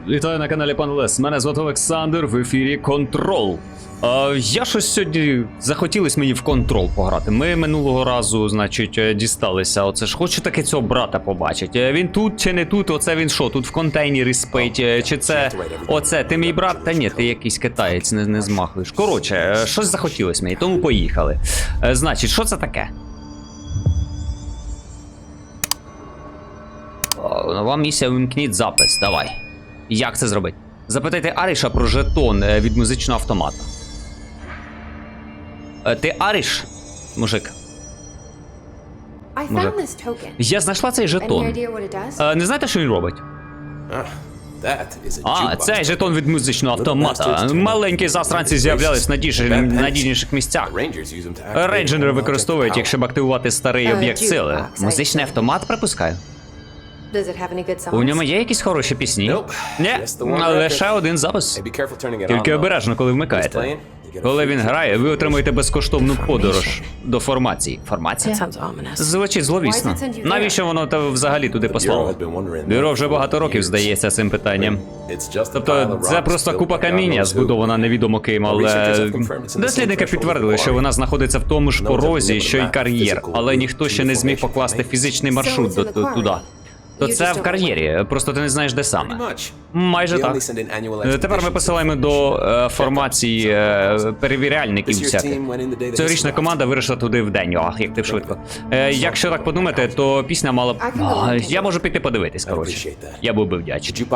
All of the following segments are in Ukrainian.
Вітаю на каналі Пан Лес. Мене звати Олександр, в ефірі Контрол. Я щось сьогодні захотілось мені в Контрол пограти. Ми минулого разу, значить, дісталися. Оце ж хочу таки цього брата побачити. Він тут чи не тут? Оце він що? Тут в контейнері спить? Чи це оце? Ти мій брат? Та ні, ти якийсь китаєць, не змахуєш. Коротше, щось захотілось мені, тому поїхали. Значить, що це таке? Нова місія, вимкніть запис, давай. Як це зробити? Запитайте Аріша про жетон від музичного автомата. Ти Аріш? Мужик. Я знайшла цей жетон. Не знаєте, що він робить? Цей жетон від музичного автомата. Маленькі засранці з'являлись в надійніших місцях. Рейнджери використовують, якщо б активувати старий об'єкт сили. Музичний автомат, припускаю? У ньому є якісь хороші пісні? Ні, лише один запис. Тільки обережно, коли вмикаєте. Коли він грає, ви отримуєте безкоштовну подорож до формації. Формація? Звучить зловісно. Навіщо воно взагалі туди послало? Бюро вже багато років здається цим питанням. Тобто, це просто купа каміння, збудована невідомо ким, але... Дослідники підтвердили, що вона знаходиться в тому ж порозі, що й кар'єр, але ніхто ще не зміг покласти фізичний маршрут туди. То це в кар'єрі, просто ти не знаєш, де саме. Майже так. Тепер ми посилаємо до формації перевіряльників всяких. Цьогорічна команда вирішила туди вдень. Ах, як ти швидко. Якщо так подумати, то пісня мала б... Я можу піти подивитись, коротше. Я був би вдячний.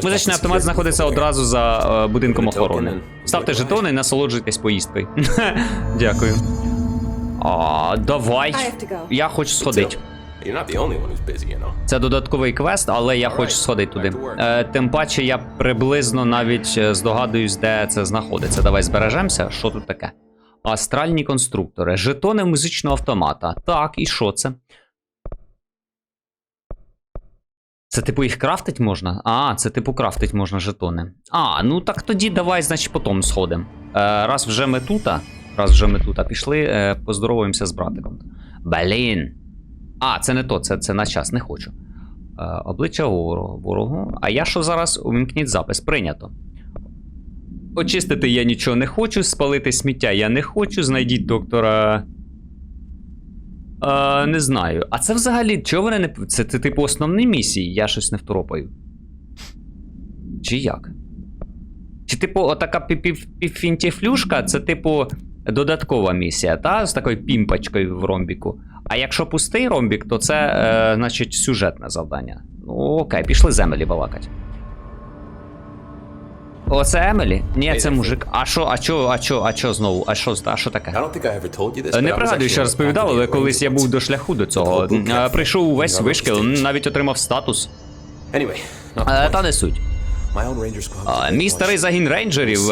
Музичний автомат знаходиться одразу за будинком охорони. Ставте жетони і насолоджуйтесь поїздкою. Дякую. Давай. Я хочу сходити. Це додатковий квест, але я хочу сходити туди. Тим паче я приблизно навіть здогадуюсь, де це знаходиться. Давай збережемося. Що тут таке? Астральні конструктори. Жетони музичного автомата. Так, і що це? Це типу їх крафтить можна? Це типу крафтить можна жетони. Ну так тоді давай, значить, потім сходимо. Раз вже ми тут, пішли, поздоровуємося з братиком. Блін. Це не то, це на час, не хочу. Обличчя ворогу. А я що зараз? Увімкніть запис. Прийнято. Очистити я нічого не хочу, спалити сміття я не хочу, знайдіть доктора... Не знаю. А це взагалі, чого вони не... Це типу основні місії? Я щось не второпаю. Чи як? Чи типу отака півфінтіфлюшка, це типу додаткова місія, та? З такою пімпочкою в ромбіку. А якщо пустий ромбік, то це, значить, сюжетне завдання. Ну, окей, пішли з Емелі балакать. Оце Емелі? Ні, це мужик. А що знову? А що таке? Не пригадую, що розповідав, але колись я був до шляху до цього. Прийшов увесь вишкіл, навіть отримав статус. Та не суть. Мій старий загін рейнджерів,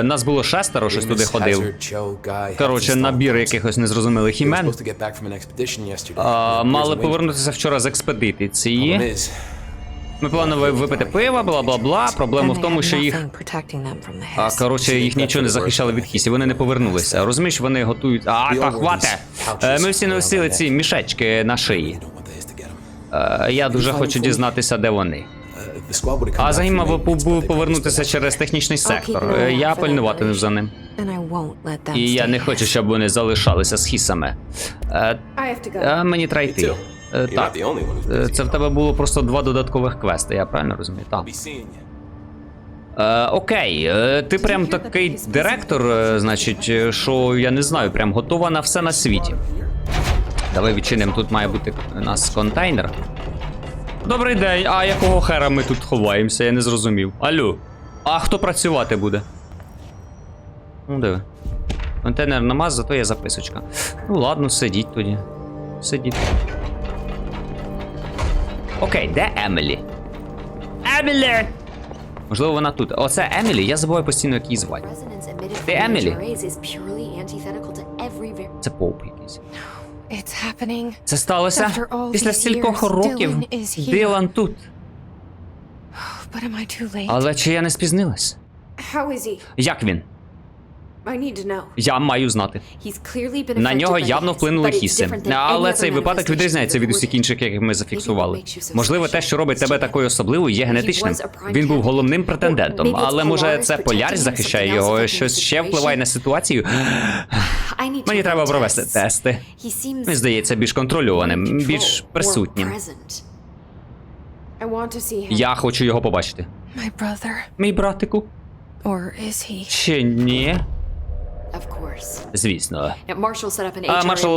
нас було 6, щось туди ходив. Коротше, набір якихось незрозумілих імен. Мали повернутися вчора з експедиції. Ми планували випити пива, бла-бла-бла. Проблема в тому, що їх... Коротше, їх нічого не захищали від хісі, вони не повернулися. Розумієш, вони готують... Та хвате! Ми всі носили ці мішечки на шиї. Я дуже хочу дізнатися, де вони. Загін мав повернутися через технічний сектор. Я пильнуватиму за ним. І я не хочу, щоб вони залишалися з хісами. Мені треба йти. Так. Це в тебе було просто 2 додаткових квести, я правильно розумію? Так. Окей, ти прям такий директор, значить, що, я не знаю, прям готова на все на світі. Давай відчинимо, тут має бути у нас контейнер. Добрий день, якого хера ми тут ховаємося, я не зрозумів. Алло, хто працювати буде? Ну, диви. Контейнер нема, зато є записочка. Ну ладно, сидіть тоді. Сидіть. Окей, де Емілі? Емілі! Можливо, вона тут. Оце Емілі, я забуваю постійно, як її звати. Ти Емілі? Це Поуп якийсь. Це сталося після стількох років. Дилан тут. Але чи я не спізнилась? Як він? Я маю знати. На нього явно вплинули хіси. Але цей випадок відрізняється від усіх інших, яких ми зафіксували. Можливо, те, що робить тебе такою особливою, є генетичним. Він був головним претендентом. Але може це полярність захищає його, щось ще впливає на ситуацію? Мені треба провести тести. Він здається більш контрольованим, більш присутнім. Я хочу його побачити. Мій братику? Чи ні? Звісно. Маршал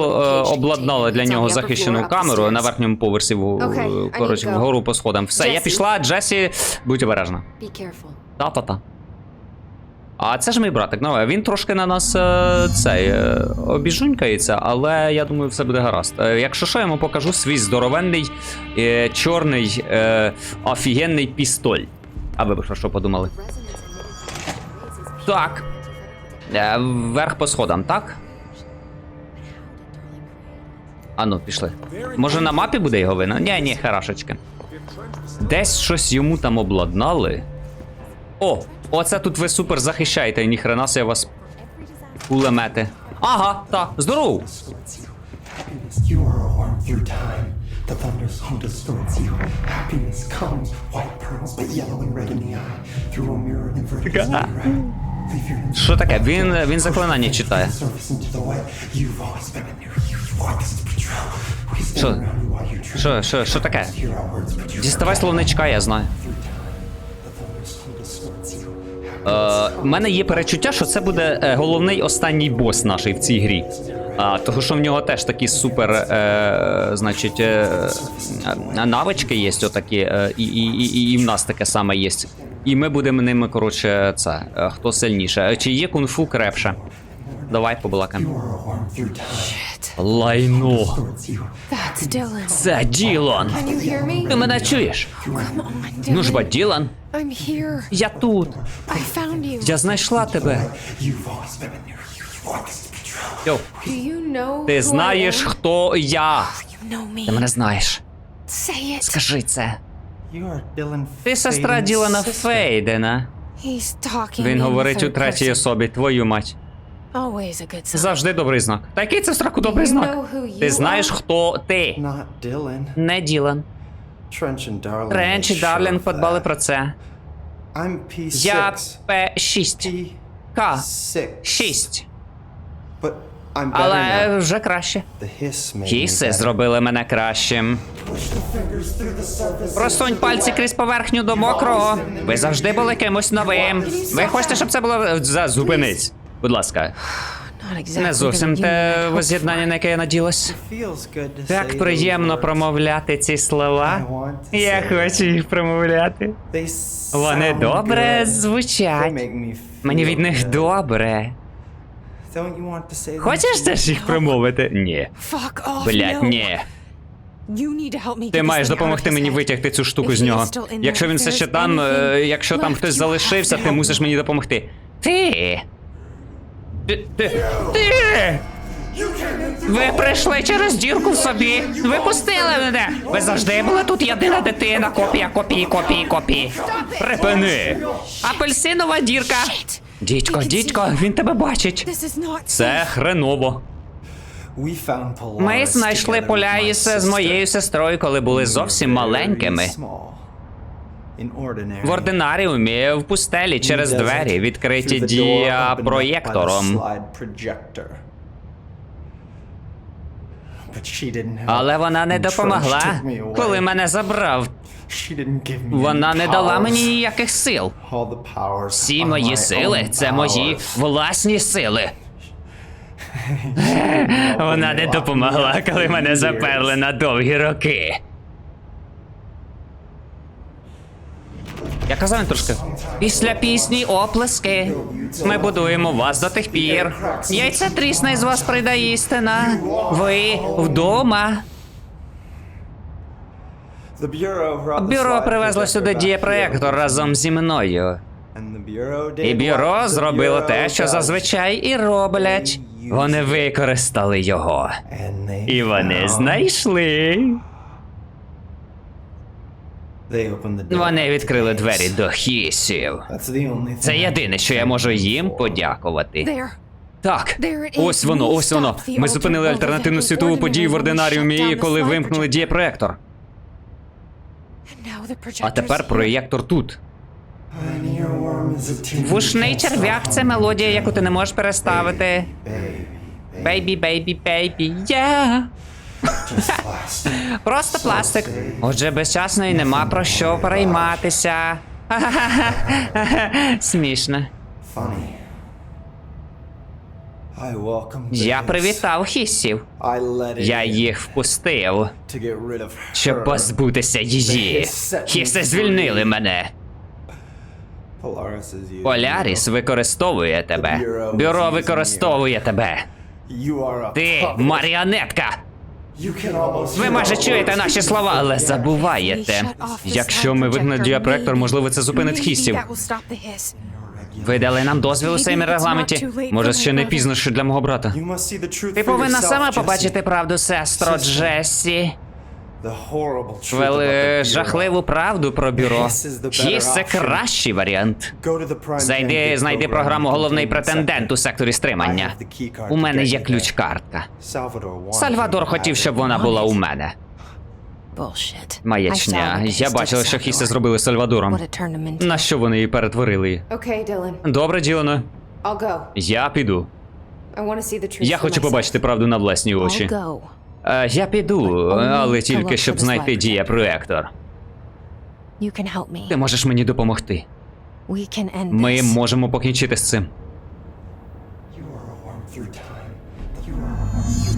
обладнала для нього захищену камеру на верхньому поверсі, коротше, вгору по сходам. Все, я пішла, Джесі, будь обережна. Та-та-та. А це ж мій братик, ну, він трошки на нас обіжунькається, але я думаю, все буде гаразд. Якщо що, я йому покажу свій здоровенний, чорний, офігенний пістоль. А ви б що подумали? Так. Вверх по сходам, так? Ану, пішли. Може на мапі буде його видно? Ні, хорошечки. Десь щось йому там обладнали. О, оце тут ви супер захищаєте, ніхрена себе вас кулемети. Ага, так, здоров. The thunder's home distorts you. Happiness comes, white pearls, but yellow and red in the eye. Through a mirror inverted as mirror. Що таке? Він заклинання читає. Що таке? Діставай словничка, я знаю. У мене є перечуття, що це буде головний останній бос наший в цій грі. Тому що в нього теж такі супер, значить, навички є отакі, і в нас таке саме є. І ми будемо ними, коротше, хто сильніше. Чи є кунг-фу крепше? Давай побалакаємо. Лайно. Це Ділан. Ти мене чуєш? Ну ж бо, Ділан. Я тут. Я знайшла тебе. Йоу. Ти знаєш, хто я? Ти мене знаєш. Скажи це. Ти сестра Ділана Фейдена. Він говорить у третій особі, твою мать. Завжди добрий знак. Та який це в страху добрий знак? Ти знаєш, хто ти? Не Ділан. Тренч і Дарлінг подбали про це. Я П6. К6. Але вже краще. Хіси зробили мене кращим. Просунь пальці крізь поверхню до мокрого. Ви завжди були кимось новим. Ви хочете, щоб це було... Зупинись, будь ласка. Не зовсім те воз'єднання, на яке я наділась. Так приємно промовляти ці слова. Я хочу їх промовляти. Вони добре звучать. Мені від них добре. Хочеш теж їх промовити? Ні. Блядь, ні. Ти маєш допомогти мені витягти цю штуку з нього. Якщо він все ще там, якщо там хтось залишився, ти мусиш мені допомогти. Ти! Ви прийшли через дірку в собі. Ви пустили мене. Ви завжди були тут єдина дитина. Копія, копії. Припини. Апельсинова дірка. Дідько, він тебе бачить. Це хреново. Ми знайшли Поляріса з моєю сестрою, коли були зовсім маленькими. В ординаріумі в пустелі через двері, відкриті діапроєктором. Але вона не допомогла, коли мене забрав. Вона не дала мені ніяких сил. Всі мої сили – це мої власні сили. Вона не допомогла, коли мене заперли на довгі роки. Я казав трошки. Після пісні оплески. Ми будуємо вас до тих пір. Яйця трісне з вас прийде істина. Ви вдома. Бюро привезло сюди дієпроєктор разом зі мною. І бюро зробило те, що зазвичай і роблять. Вони використали його. І вони знайшли. Вони відкрили двері до хісів. Це єдине, що я можу їм подякувати. Так, ось воно, ось воно. Ми зупинили альтернативну світову подію в ординаріумі, коли вимкнули дієпроектор. А тепер проєктор тут. Вушний черв'як – це мелодія, яку ти не можеш переставити. Бейбі, бейбі, бейбі, yeah. Просто пластик. Отже, безчасно і нема про що перейматися. Смішно. Я привітав хіссів. Я їх впустив, щоб позбутися її. Хіси звільнили мене. Поляріс використовує тебе. Бюро використовує тебе. Ти маріонетка. Ви майже чуєте наші слова, але забуваєте. Якщо ми вигнали діапроектор, можливо, це зупинить хіссів. Ви дали нам дозвіл у своєму регламенті. Може, ще не пізно, що для мого брата. Ти повинна сама побачити правду, сестро Джесі. Жахливу правду про бюро. Хіс – це кращий варіант. Знайди програму «Головний претендент» у секторі стримання. У мене є ключ-картка. Сальвадор хотів, щоб вона була у мене. Маячня. Я бачила, що Хіси зробили з Сальвадором. На що вони її перетворили? Добре, Ділане. Я піду. Я хочу побачити правду на власні очі. Я піду, але тільки щоб знайти дієпроектор. Ти можеш мені допомогти. Ми можемо покінчити з цим.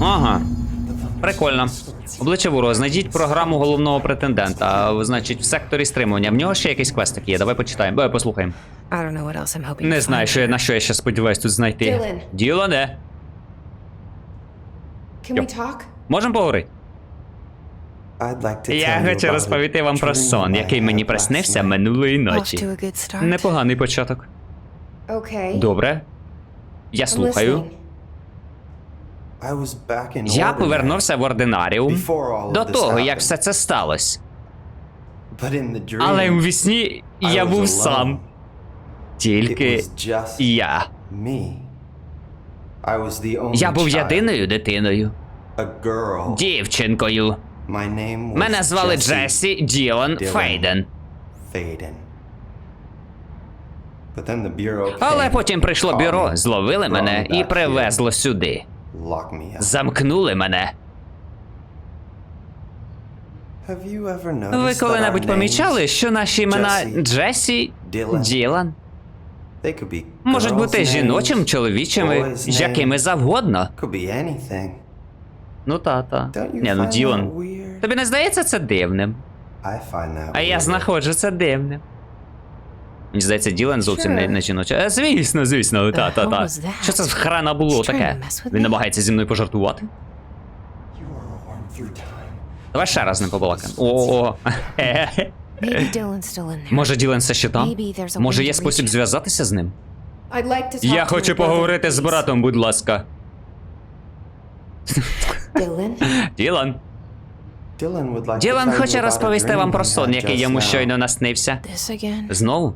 Ага. Прикольно. Обличчя Вуро, знайдіть програму головного претендента. Значить, в секторі стримування. В нього ще якийсь квестик є. Давай почитаємо. Послухаємо. Не знаю, на що я ще сподіваюсь тут знайти. Ділане. Можемо поговорити? Я хочу розповісти вам про сон, який мені приснився минулої ночі. Непоганий початок. Добре. Я слухаю. Я повернувся в ординаріум до того, як все це сталося. Але у вісні я був сам. Тільки я. Я був єдиною дитиною. Дівчинкою. Мене звали Джесі Ділан Фейден. Але потім прийшло бюро, зловили мене і привезло сюди. Замкнули мене. Ви коли-небудь помічали, що наші імена Джесі, Ділан можуть бути жіночим, чоловічими, якими завгодно? Ну та. Ну Ділан. Тобі не здається це дивним? А я знаходжу це дивним. Мені здається, Ділан зовсім не жіноча. Звісно, та. Що це з хрена було таке? Він намагається зі мною пожартувати? Давай ще раз не побалакаємо. О. Може, Ділан все ще там? Може, є спосіб зв'язатися з ним? Я хочу поговорити з братом, будь ласка. Ділан. Ділан хоче розповісти вам про сон, який йому щойно наснився. Знову?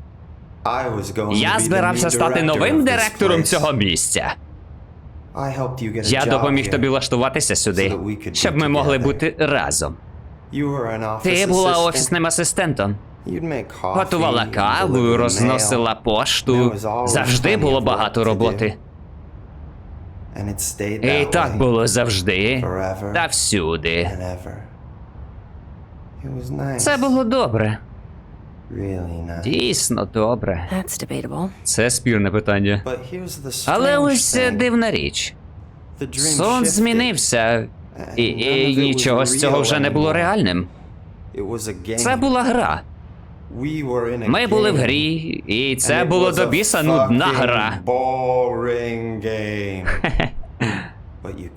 Я збирався стати новим директором цього місця. Я допоміг тобі влаштуватися сюди, щоб ми могли бути разом. Ти була офісним асистентом. Готувала каву, розносила пошту. Завжди було багато роботи. І так було завжди. Та всюди. Це було добре. Дійсно добре. Це спірне питання. Але ось дивна річ. Сон змінився, і нічого з цього вже не було реальним. Це була гра. Ми були в грі, і це було до біса нудна гра.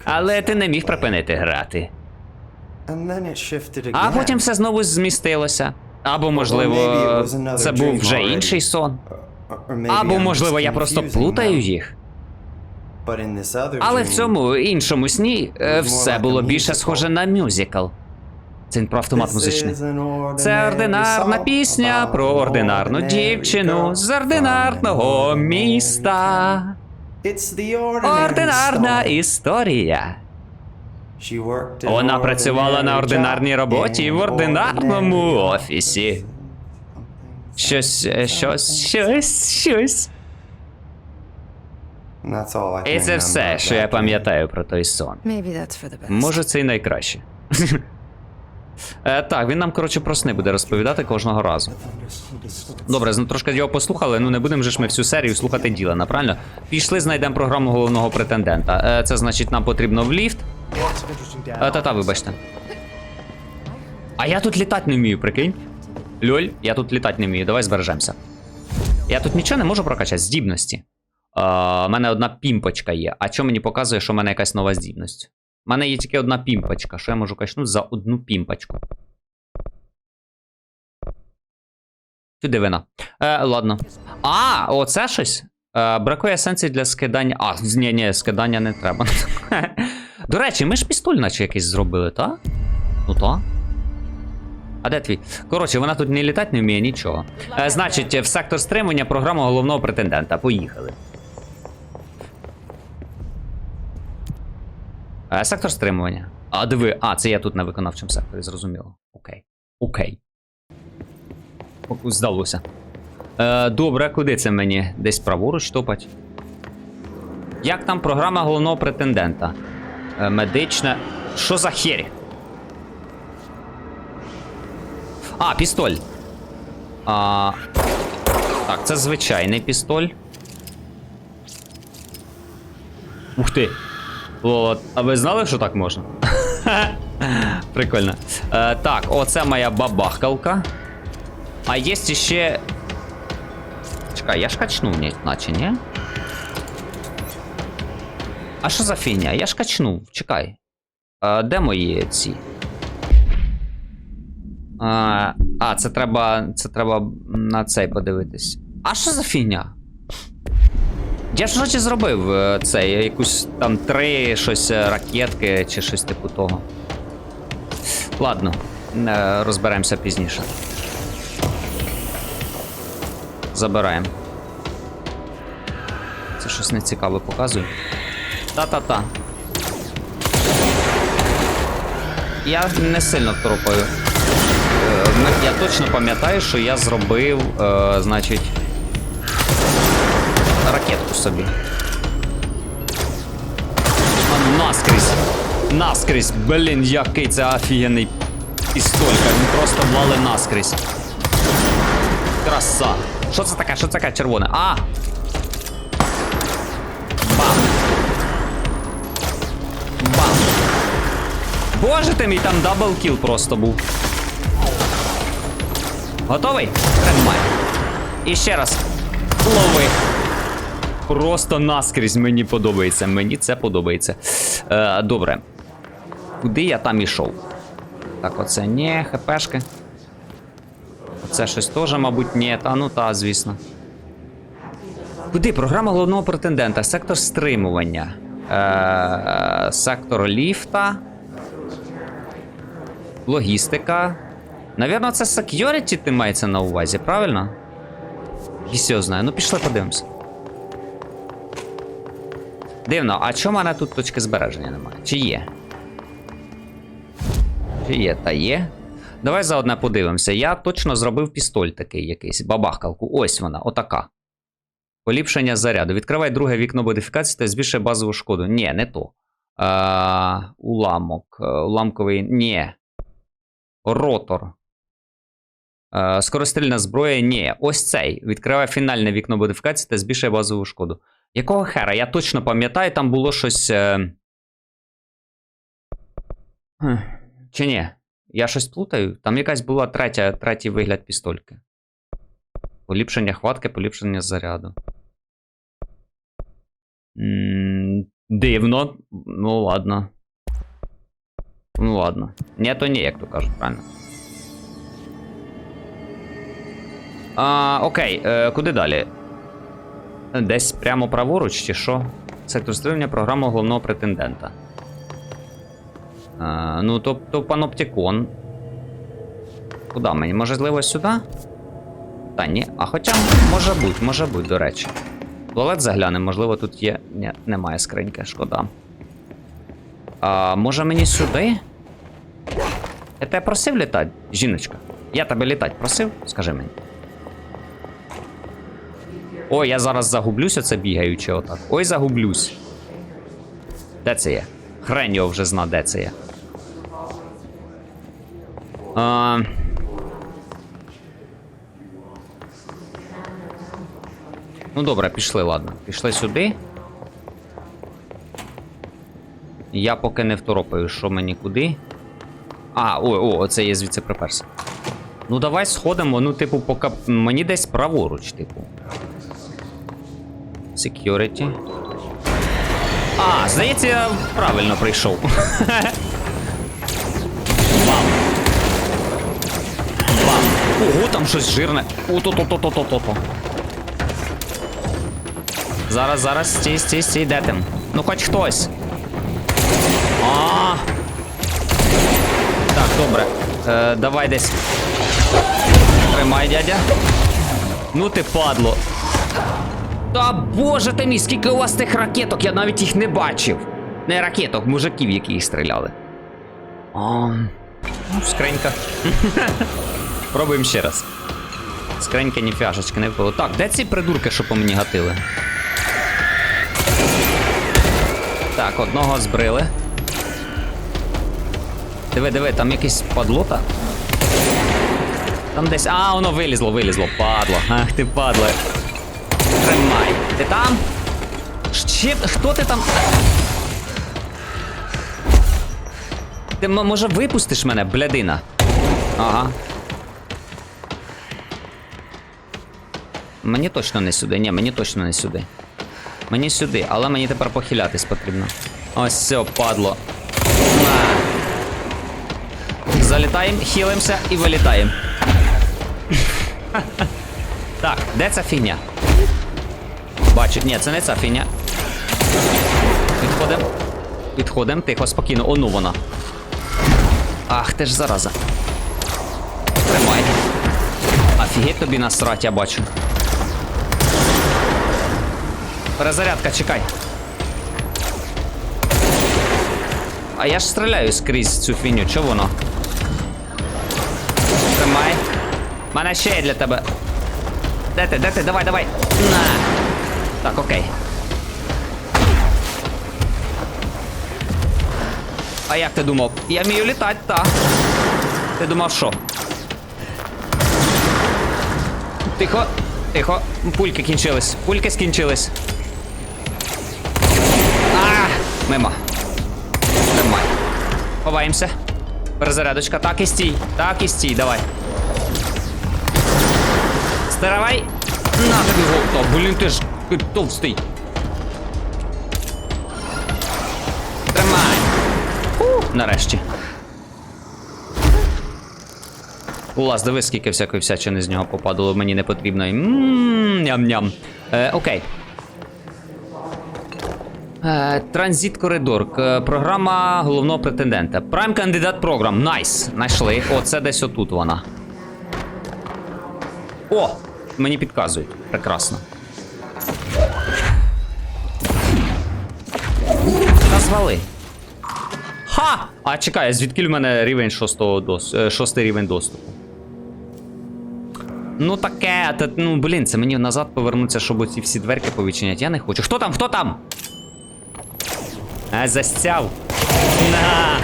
Але ти не міг припинити грати. А потім все знову змістилося. Або, можливо, це був вже інший сон. Або, можливо, я просто плутаю їх. Але в цьому іншому сні все було більше схоже на мюзикл. Це про автомат музичний. Це ординарна пісня про ординарну дівчину з ординарного міста. Ординарна історія. Вона працювала на ординарній роботі в ординарному офісі. Щось. І це все, що я пам'ятаю про той сон. Може, це й найкраще. Так, він нам, коротше, про сни буде розповідати кожного разу. Добре, трошки його послухали, ну не будемо же ж ми всю серію слухати Ділана, правильно? Пішли, знайдемо програму головного претендента. Це значить, нам потрібно в ліфт. Та-та, вибачте. А я тут літати не вмію, прикинь. Льоль, я тут літати не вмію, давай збережемося. Я тут нічого не можу прокачати, здібності. У мене одна пімпочка є. А що мені показує, що в мене якась нова здібність? У мене є тільки одна пімпочка. Що я можу качнути за одну пімпочку? Сюди вина. Ладно. Оце щось? Бракує есенції для скидання. Ні, скидання не треба. До речі, ми ж пістоль наче якийсь зробили, та? Ну та. А де твій? Коротше, вона тут не літати не вміє, нічого. Значить, в сектор стримування програма головного претендента. Поїхали. Сектор стримування. Диви. Це я тут на виконавчому секторі, зрозуміло. Окей. Здалося. Добре, куди це мені? Десь праворуч топать? Як там програма головного претендента? Медична. Що за херь? Пістоль. Так, це звичайний пістоль. Ух ти. А ви знали, що так можна? Прикольно. Так, оце моя бабахкалка. А є ще... Чекай, я ж качнув, наче, ні? А що за фігня? Я ж качнув, чекай. Де мої ці? Це треба на цей подивитись. А що за фігня? Я ж вроді зробив цей, якусь там 3 щось ракетки чи щось типу того. Ладно, розберемося пізніше. Забираємо. Це щось нецікаве показує. Та-та-та. Я не сильно второпаю. Я точно пам'ятаю, що я зробив, значить, ракетку собі. Наскрізь. Блін, який це офігенний пістолька. Він просто вали наскрізь. Краса. Що це таке? Червоне? Бам. Боже ти мій, там даблкіл просто був. Готовий? Тримай. І ще раз. Лови. Просто наскрізь, мені подобається. Мені це подобається. Добре. Куди я там ішов? Так, оце ні, хпшки. Оце щось теж, мабуть, ні. Звісно. Куди? Програма головного претендента. Сектор стримування. Сектор ліфта. Логістика. Навірно, це security ти мається на увазі, правильно? Все знаю. Ну, пішли подивимося. Дивно, а чому в мене тут точки збереження немає? Чи є? Та є. Давай заодно подивимося. Я точно зробив пістоль такий якийсь, бабахкалку. Ось вона, отака. Поліпшення заряду. Відкривай друге вікно модифікації та збільшує базову шкоду. Ні, не то. Уламок. Уламковий. Ні. Ротор. Скорострільна зброя. Ні. Ось цей. Відкривай фінальне вікно модифікації та збільшує базову шкоду. Якого хера? Я точно пам'ятаю, там було щось... Чи ні? Я щось плутаю? Там якась була третій вигляд пістольки. Поліпшення хватки, поліпшення заряду. Дивно. Ну ладно. Ні, то ні, як то кажуть, правильно. Окей, куди далі? Десь прямо праворуч, чи що? Сектор стримування, програма головного претендента. То паноптикон. Куди мені? Можливо, сюди? Та ні. А хоча, може бути, до речі. туалет заглянемо, можливо тут є. Ні, немає скриньки, шкода. Може мені сюди? Я тебе просив літати, жіночка? Я тебе літати просив? Скажи мені. Ой, я зараз загублюсь, оце бігаючи отак. Ой, загублюсь. Де це є? Хрень його вже зна, де це є. Ну добре, пішли, ладно. Пішли сюди. Я поки не второпаю, що мені куди. Оце є звідси приперся. Ну давай сходимо, ну типу, поки мені десь праворуч, типу. Security. Здається, я правильно прийшов. Бам. Бам. Ого, там щось жирне. Ото-то-то-то-то-то. Зараз, стій, де там? Ну хоч хтось. Так, добре. Давай десь. Тримай, дядя. Ну ти падло. Та боже ти мій, скільки у вас тих ракеток, я навіть їх не бачив. Не ракеток, мужиків, які їх стріляли. Скринька. Пробуємо ще раз. Скринька, ні фяшечки не впало. Так, де ці придурки, що по мені гатили? Так, одного збрили. Диви, там якийсь падлота. Там десь... воно вилізло, падло. Ах ти падло. Тримай. Ти там? Хто ти там? Ти, може, випустиш мене, блядина? Ага. Мені точно не сюди. Ні, мені точно не сюди. Мені сюди, але мені тепер похилятись потрібно. Ось все, падло. Залітаємо, хілимося і вилітаємо. Так, де ця фігня? Бачу, ні, це не ця фігня. Відходимо, тихо, спокійно, ону вона. Ах, ти ж зараза. Тримай. Офігеть тобі насрать, я бачу. Перезарядка, чекай. А я ж стріляю скрізь цю фігню, чого воно? Тримай. У мене ще є для тебе. Де ти? Давай. На. Так, окей. А як ти думав? Я вмію літати, так. Ти думав, що? Тихо. Пульки скінчились. Мимо. Тримай. Ховаємося. Перезарядочка. Так і стій, давай. Стиравай. На тобі голто. Блін, ти ж товстий. Тримай. Нарешті. Улас, дивись, скільки всякої всячини з нього попадало, мені не потрібно. Ням-ням. Окей. Транзит коридор. Програма головного претендента. Prime кандидат програм. Найс. Найшли. Це десь отут вона. О! Мені підказують. Прекрасно. Назвали. Ха! А чекай, звідки в мене рівень 6 рівень доступу? Ну таке, ну блін, це мені назад повернуться, щоб оці всі дверки повідчиняти. Я не хочу. Хто там? Застяв. На!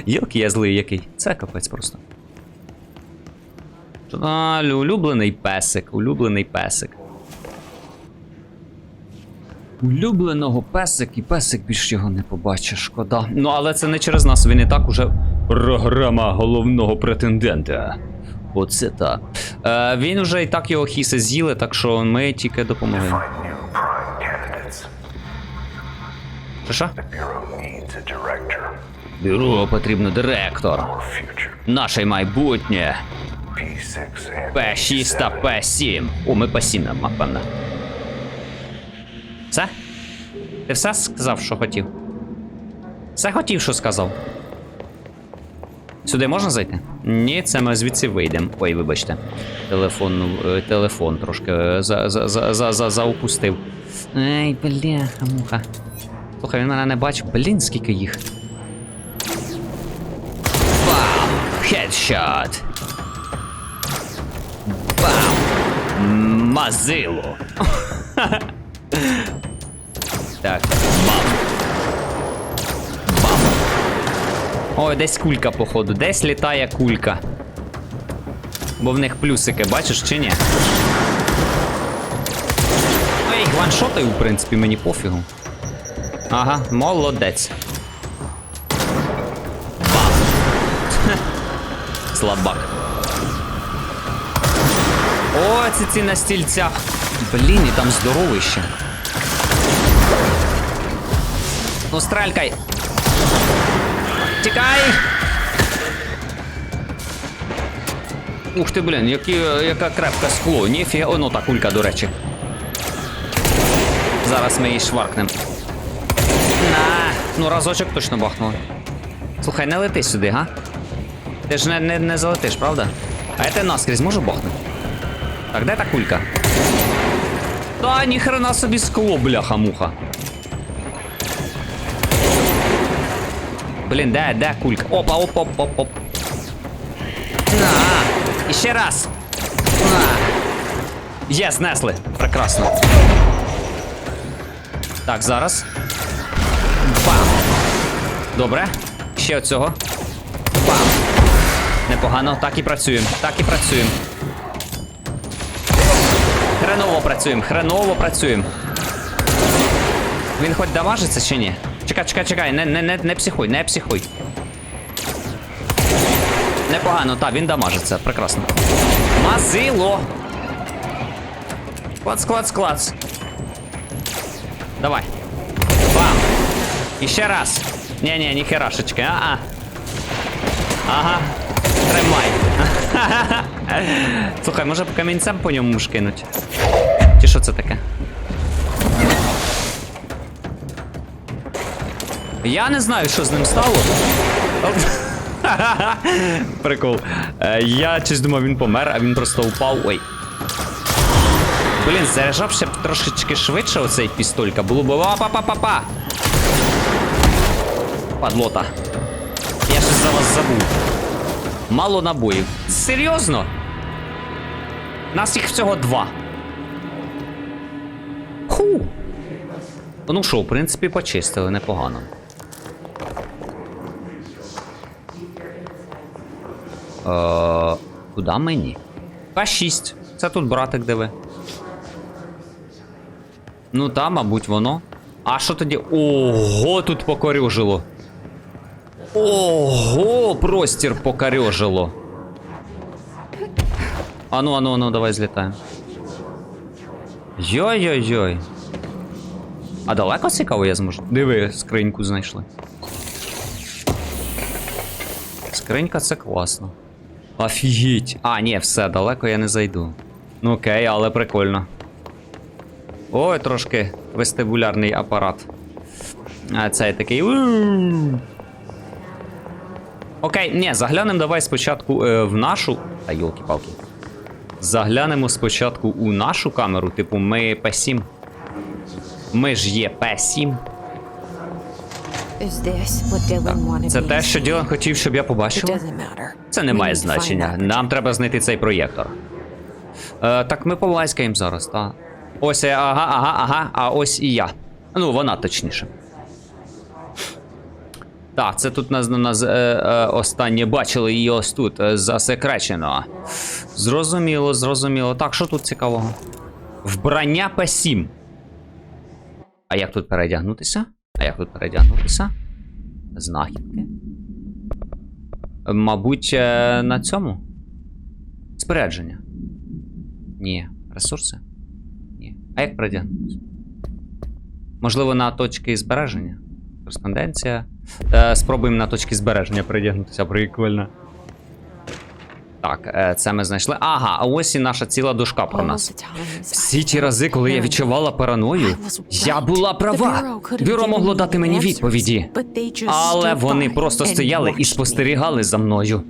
Йок, я злий який. Це капець просто. Улюблений песик. Улюбленого песик, і песик більше його не побачить, шкода. Ну, але це не через нас, він і так уже програма головного претендента. Оце так. Він уже і так його хіси з'їли, так що ми тільки допомогли. Що? Бюро потрібно директор. Наше майбутнє. P6 та P7. Ми P7, напевно. Все? Ти все сказав, що хотів? Все хотів, що сказав? Сюди можна зайти? Ні, це ми звідси вийдемо. Ой, вибачте. Телефон трошки заупустив. Ей, бляха, муха. Слухай, він мене не бачив. Блін, скільки їх. Бам! Хедшот! Бам! Мазило! Так, бам! Бам! Ой, десь кулька, походу. Десь літає кулька. Бо в них плюсики, бачиш, чи ні? Ну, я їх ваншотаю, в принципі, мені пофігу. Ага, молодець. Бам! Слабак. О, це ці на стільцях. Блін, і там здоровище. Ну, стрелькай. Тікай! Ух ти, блін, яка крепка скло. Ніфіга, о, ну та кулька, до речі. Зараз ми її шваркнем. На, ну разочок точно бахнули. Слухай, не лети сюди, га? Ти ж не залетиш, правда? А я тебе наскрізь можу бахнути? Так, де та кулька? Та ніхрена собі скло, бляха-муха. Блін, де кулька? Опа, оп. На, і ще раз. На. Є, знесли. Прекрасно. Так, зараз. Бам. Добре. Ще оцього. Бам. Непогано. Так і працюємо. Хреново працюємо. Він хоч дамажиться чи ні? Чекай. Не психуй. Непогано, так, він дамажиться. Прекрасно. Мазило. Клац. Давай. Бам. І ще раз. Ні, херашечки. Ага. Тримай. Слухай, може камінцем по ньому кинуть? Чи що це таке? Я не знаю, що з ним стало. Прикол. Я щось думав, він помер, а він просто упав. Ой. Блін, заряджав ще б трошечки швидше оцей пістолька. Було б... Па-па-па-па! Падлота. Я щось за вас забув. Мало набоїв. Серйозно? Нас їх всього 2. Ху! Ну що, в принципі, почистили непогано. Куди мені? К6. Це тут братик диви. Ну та, мабуть, воно. А що тоді? Ого, тут покорюжило. Ого, простір покорюжило. Ану, давай злітаємо. Йой-йой-йой. А далеко цікаво я зможу? Диви, скриньку знайшли. Скринька це класно. Офігеть. А, ні, все, далеко я не зайду. Ну окей, але прикольно. Ой, трошки вестибулярний апарат. А цей такий. Окей, ні, заглянемо давай спочатку в нашу. Та йолки-палки. Заглянемо спочатку у нашу камеру, типу ми P7. Ми ж є P7. Це те, що Ділан хотів, щоб я побачив? Це не має значення. Нам треба знайти цей проєктор. Так, ми полайскаємо зараз, так. Ось, ага, а ось і я. Ну, вона точніше. Так, це тут нас останнє бачили її ось тут, засекречено. Зрозуміло. Так, що тут цікавого? Вбрання P7. А як тут передягнутися? Знахідки. Мабуть, на цьому? Спорядження. Ні. Ресурси? Ні. А як передягнутися? Можливо, на точки збереження? Кореспонденція. Спробуємо на точки збереження передягнутися, прикольно. Так, це ми знайшли. Ага, а ось і наша ціла дошка про нас. Всі ті рази, коли я відчувала параною, я була права. Бюро могло дати мені відповіді. Але вони просто стояли і спостерігали за мною.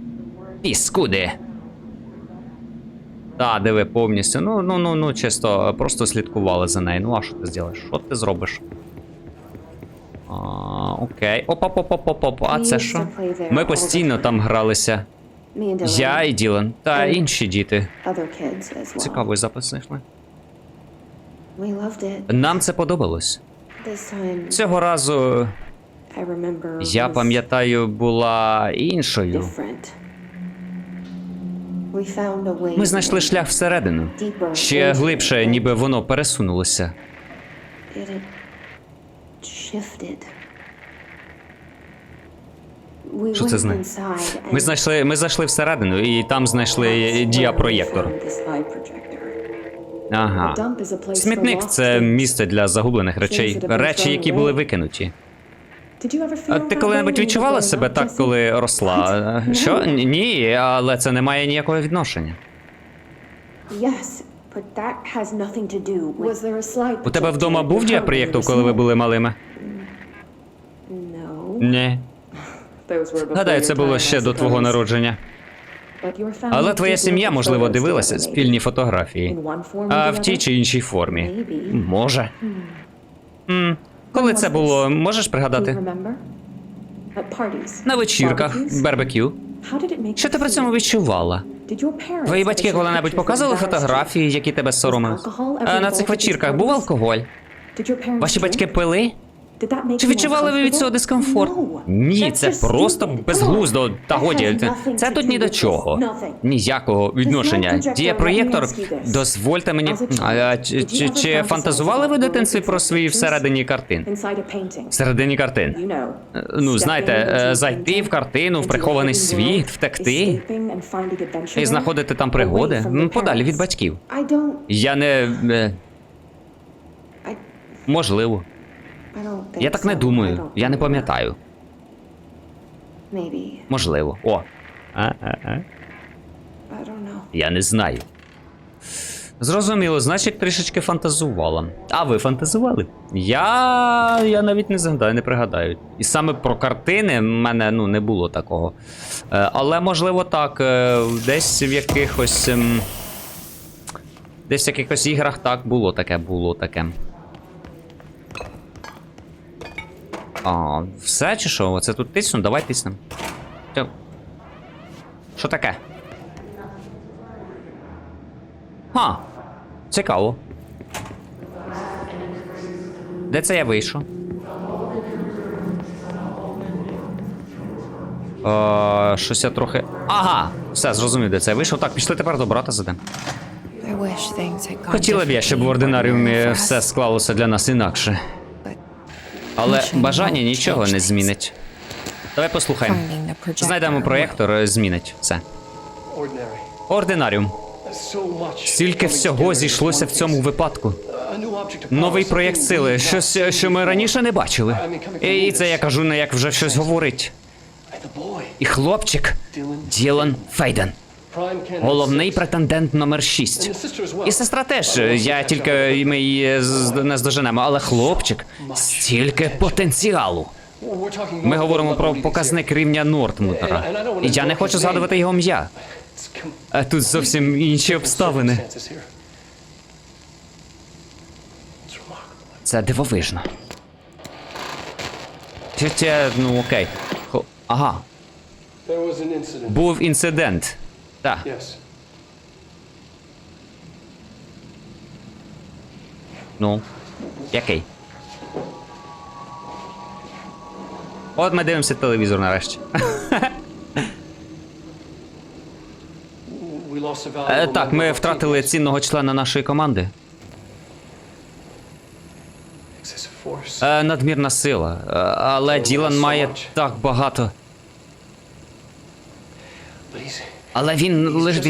Піскуди. Та, диви, повністю. Ну, чисто, просто слідкували за нею. Ну, а що ти зробиш? Що ти зробиш? Окей. Оп. А це що? Ми постійно там гралися. Я і Ділан. Та інші діти. Цікавий запис знайшли. Нам це подобалось. Цього разу, я пам'ятаю, була іншою. Ми знайшли шлях всередину. Ще глибше, ніби воно пересунулося. Що це знає? Ми зайшли всередину, і там знайшли діапроєктор. Ага. Смітник – це місце для загублених речей. Речі, які були викинуті. А ти коли-небудь відчувала себе так, коли росла? Що? Ні, але це не має ніякого відношення. У тебе вдома був діапроєктор, коли ви були малими? Ні. Гадаю, це було ще до твого народження. Але твоя сім'я, можливо, дивилася спільні фотографії. А в тій чи іншій формі. Може. Коли це було, можеш пригадати? На вечірках, барбекю. Що ти при цьому відчувала? Твої батьки коли-небудь показували фотографії, які тебе соромили? А на цих вечірках був алкоголь? Ваші батьки пили? Чи відчували ви від цього дискомфорт? Ні, це просто безглуздо. Та годі, це тут ні до чого. Ніякого відношення. Діапроєктор, дозвольте мені... Чи фантазували ви в дитинстві про свої всередині картин? Всередині картин? Ну, знаєте, зайти в картину, в прихований світ, втекти. І знаходити там пригоди, подалі від батьків. Я не... Можливо. Я так не думаю, я не пам'ятаю. Можливо. О. Я не знаю. Зрозуміло, значить трішечки фантазувала. А ви фантазували? Я навіть не згадаю, не пригадаю. І саме про картини в мене, не було такого. Але можливо так, десь в якихось... Десь в якихось іграх так було таке. Все чи що? Оце тут тисну? Давай тиснем. Що таке? Цікаво. Де це я вийшов? Щось я трохи... Ага! Все, зрозумів, де це я вийшов. Так, пішли тепер до брата задем. Хотіла б я, щоб в ординаріумі все склалося для нас інакше. Але бажання нічого не змінить. Давай послухаємо. Знайдемо проєктор, змінить все. Ординаріум. Стільки всього зійшлося в цьому випадку. Новий проєкт сили, щось, що ми раніше не бачили. І це я кажу не як вже щось говорить. І хлопчик Ділан Фейден. Головний претендент номер 6. І сестра теж, ми її не здоженемо, але хлопчик, стільки потенціалу. Ми говоримо про показник рівня Нортмутера. І я не хочу згадувати його ім'я. А тут зовсім інші обставини. Це дивовижно. Окей. Ага. Був інцидент. Так. Який? От ми дивимося телевізор нарешті. Так, ми втратили цінного члена нашої команди. Надмірна сила. Але Ділан має так багато. Але він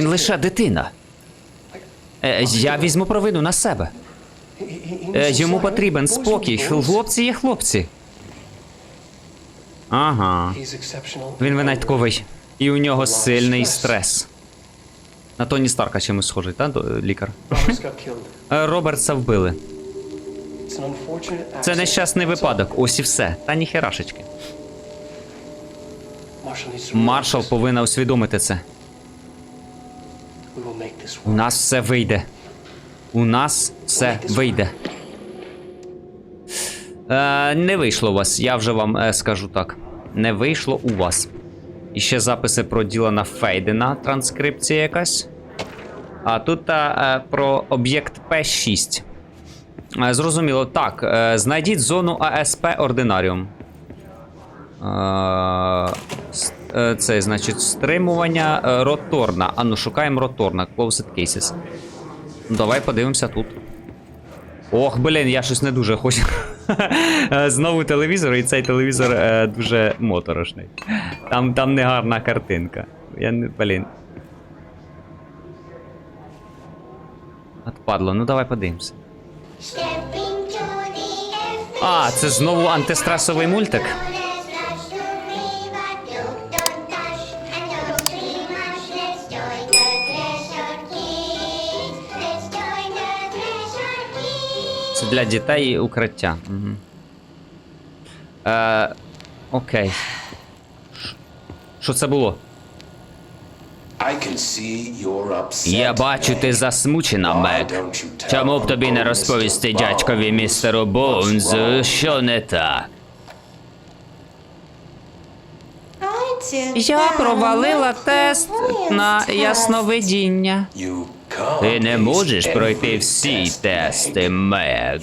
лише дитина. Я візьму провину на себе. Йому потрібен спокій. Хлопці є хлопці. Ага. Він винятковий. І у нього сильний стрес. На Тоні Старка чимось схожий, та, лікар? Roberts got killed. Робертса вбили. It's an unfortunate Це accident. нещасний випадок, ось і все. Та ніхерашечки. Marshall needs to Маршал realize повинен усвідомити це. we will make this У work. нас все вийде. У нас все вийде. Не вийшло у вас, я вже вам скажу так. Не вийшло у вас. І ще записи про Ділана Фейдена, транскрипція якась. А тут про об'єкт П6. Зрозуміло, так. Знайдіть зону АСП Ординаріум. Це, значить, стримування Роторна. А ну, шукаємо Роторна. Closed Cases. Ну, давай подивимося тут. Ох, блін, я щось не дуже хочу. Знову телевізор, і цей телевізор дуже моторошний. Там не гарна картинка. Я не, блін. Отпадло, ну давай подивимося. А, це знову антистресовий мультик. Це для дітей і укриття. Угу. Окей. Що це було? Я бачу, ти засмучена, Мек. Чому б тобі не розповісти дядькові містеру Боунзу, що не так? Я провалила тест на ясновидіння. Ти не можеш пройти всі тести, Мег.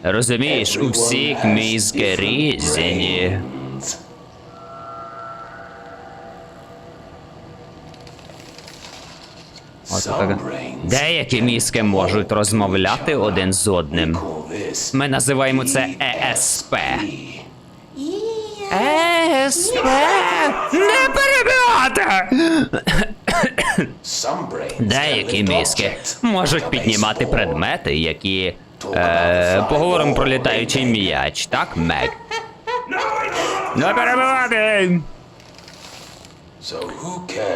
Розумієш, у всіх мізки різні. Деякі мізки можуть розмовляти один з одним. Ми називаємо це ЕСП. ЕСП! Не перебивати! Деякі мізки можуть піднімати предмети, які... поговоримо про літаючий м'яч, так, Мег? Не перебивати!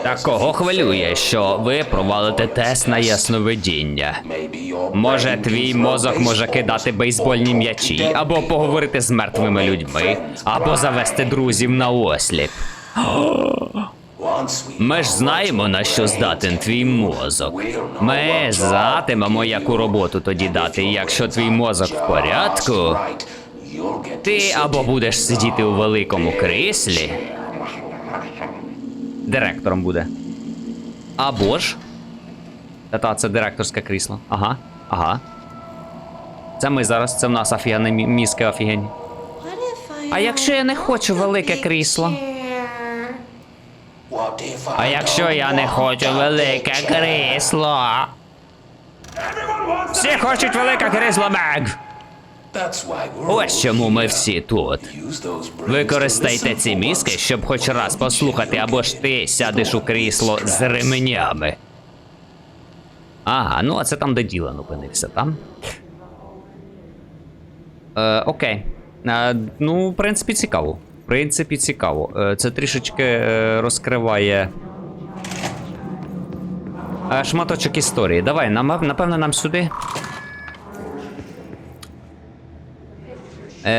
Так кого хвилює, що ви провалите тест на ясновидіння? Може, твій мозок може кидати бейсбольні м'ячі, або поговорити з мертвими людьми, або завести друзів на осліп. Ми ж знаємо, на що здатен твій мозок. Ми знатимемо, яку роботу тоді дати. Якщо твій мозок в порядку, ти або будеш сидіти у великому кріслі, директором буде. Або ж... Та, це директорське крісло. Ага. Це ми зараз, це в нас офігенні мізки офігенні. А якщо я не хочу велике крісло? А якщо я не хочу велике крісло? Всі хочуть велике крісло, Мег! Ось чому ми всі тут. Використайте ці мізки, щоб хоч раз послухати, або ж ти сядеш у крісло з ременями. Ага, ну а це там, де Ділан опинився, там? Окей. Ну, в принципі, цікаво. Це трішечки розкриває шматочок історії. Давай, напевно, нам сюди.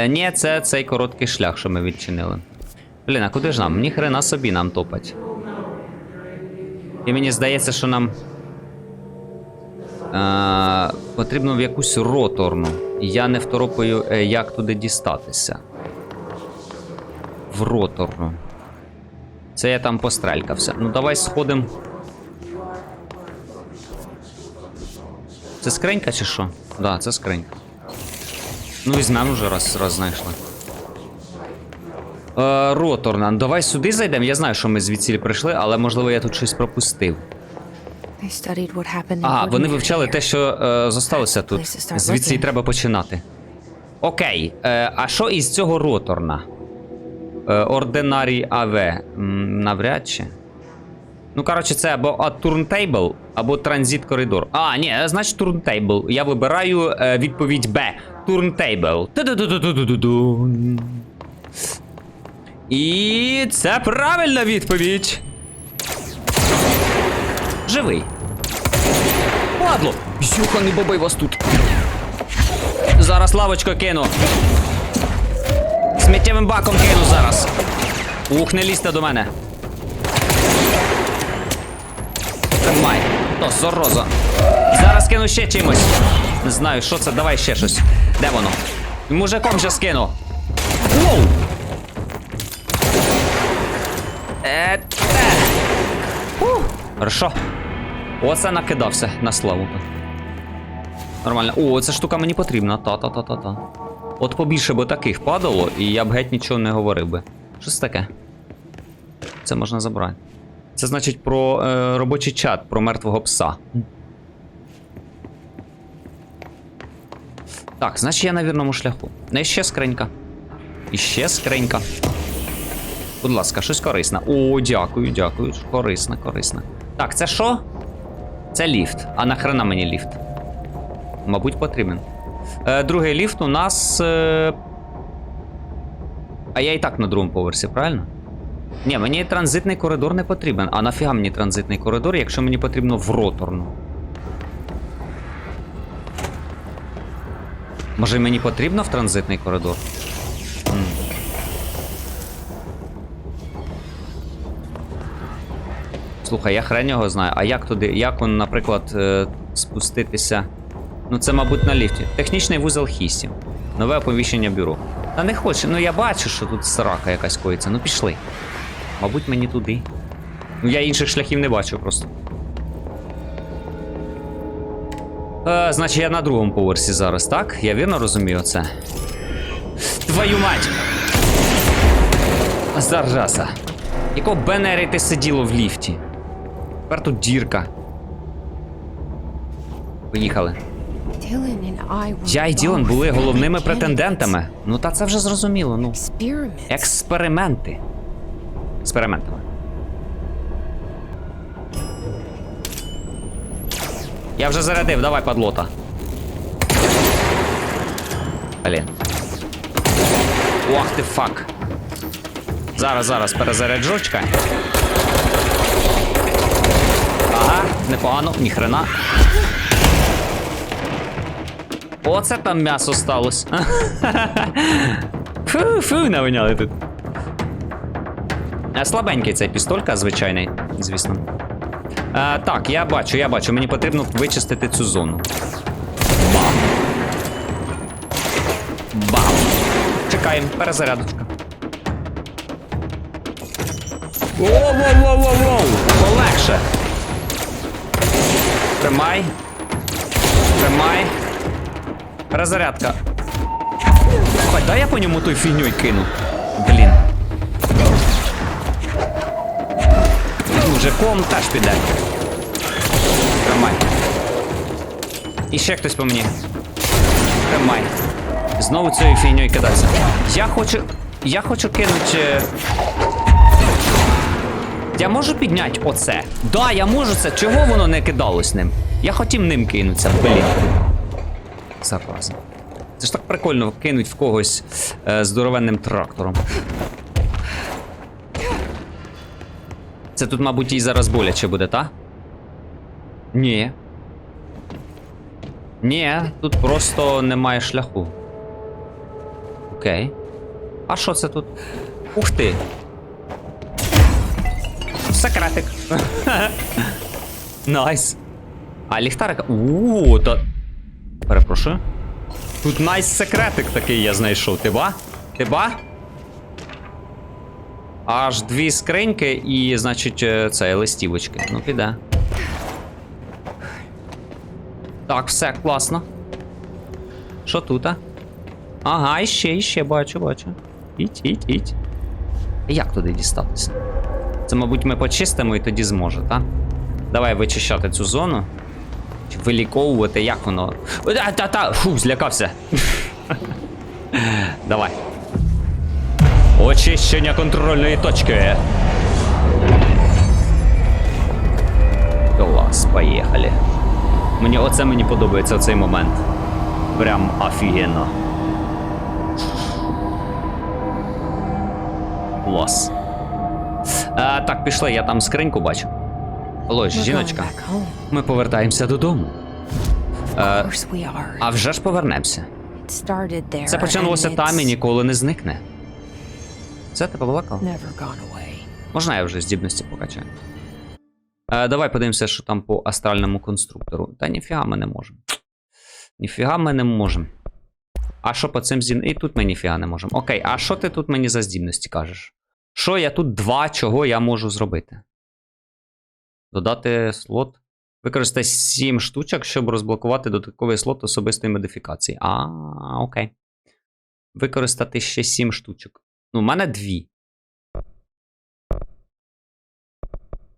Ні, це цей короткий шлях, що ми відчинили. Блін, а куди ж нам? Ні хрена собі нам топать. І мені здається, що нам потрібно в якусь роторну. Я не второпаю, як туди дістатися. В роторну. Це я там пострелькався. Ну давай сходимо. Це скринька чи що? Да, це скринька. Ну, візьмемо вже, раз знайшли. Роторна. Давай сюди зайдемо. Я знаю, що ми звідси прийшли, але можливо я тут щось пропустив. Ага, вони вивчали те, що зосталося тут. Звідси і треба починати. Окей. А що із цього роторна? Ординарій АВ. Навряд чи. Ну, коротше, це або турнтейбл, або транзит-коридор. А, ні, значить турнтейбл. Я вибираю відповідь Б. Турнтейбл. І це правильна відповідь. Живий. Падло! Б'юханий бабай вас тут. Зараз лавочку кину. Сміттєвим баком кину зараз. Ух, не лізьте до мене. Тримай. То, зороза. Зараз кину ще чимось. Не знаю, що це, давай ще щось. Де воно? Мужиком вже скину. Воу! Хорошо. Оце накидався на славу. Нормально. О, ця штука мені потрібна. Та-та-та-та-та. От побільше би таких падало, і я б геть нічого не говорив би. Щось таке. Це можна забрати. Це значить про робочий чат, про мертвого пса. Так, значить я на вірному шляху. І ще скринька. І ще скринька. Будь ласка, щось корисне. О, дякую, дякую. Корисне, корисне. Так, це що? Це ліфт. А нахрена мені ліфт? Мабуть, потрібен. Другий ліфт у нас. А я і так на другому поверсі, правильно? Ні, мені транзитний коридор не потрібен. А нафіга мені транзитний коридор, якщо мені потрібно в роторну? Може мені потрібно в транзитний коридор? Слухай, я хрен його знаю. А як туди? Як он, наприклад, спуститися? Ну це, мабуть, на ліфті. Технічний вузол хістів. Нове оповіщення бюро. Та не хочу, ну я бачу, що тут срака якась коїться. Ну пішли. Мабуть, мені туди. Ну я інших шляхів не бачу просто. Значить, я на другому поверсі зараз, так? Я вірно розумію це? Твою мать! Зараза. Якого бенери ти сиділо в ліфті? Тепер тут дірка. Поїхали. Я і Ділан були головними претендентами. Ну та це вже зрозуміло, ну. Експерименти. Експериментами. Я вже зарядив, давай, падлота. Блін. Ох ти фак. Зараз, перезаряджу, чекай. Ага, непогано, ніхрена. Оце там м'ясо сталося. Фу, навиняли тут. Слабенький цей пістолька, звичайний, звісно. Так, я бачу. Мені потрібно вичистити цю зону. Бам. Бам. Чекаємо, перезарядочка. Воу-воу-воу-воу-воу! Полегше. Тримай. Перезарядка. Слухай, дай я по ньому той фігньою кину. Блін. Мужиком теж піде. Тримай. І ще хтось по мені. Тримай. Знову цією фігньою кидатися. Я хочу кинути. Я можу підняти оце? Да, я можу це. Чого воно не кидалось ним? Я хотів ним кинутися, блін. Зараза. Це ж так прикольно кинуть в когось здоровенним трактором. Це тут, мабуть, їй зараз боляче буде, та? Ні. Ні, тут просто немає шляху. Окей. А що це тут? Ух ти. Секретик. Найс. А ліхтарик. То... Перепрошую. Тут найс секретик такий я знайшов. Ти ба? Аж 2 скриньки і, значить, це листівочки. Ну, піде. Так, все, класно. Що тут, а? Ага, іще, бачу. Іть. Як туди дістатися? Це, мабуть, ми почистимо і тоді зможе, так? Давай вичищати цю зону. Чи виліковувати, як воно? Фу, злякався. Давай. Очищення контрольної точки. Клас, поїхали. Мені подобається цей момент. Прям офігенно. Клас. Так, пішли, я там скриньку бачу. Лось, жіночка. Ми повертаємося додому. А вже ж повернемося. Це починалося там і ніколи не зникне. Це ти побалакав? Можна я вже здібності покачаю? Давай подивимося, що там по астральному конструктору. Та ніфіга ми не можемо. Ніфіга ми не можемо. А що по цим здібностям? І тут ми ніфіга не можемо. Окей, а що ти тут мені за здібності кажеш? Що я тут чого я можу зробити? Додати слот. Використай 7 штучок, щоб розблокувати додатковий слот особистої модифікації. Окей. Використати ще 7 штучок. Ну, у мене 2.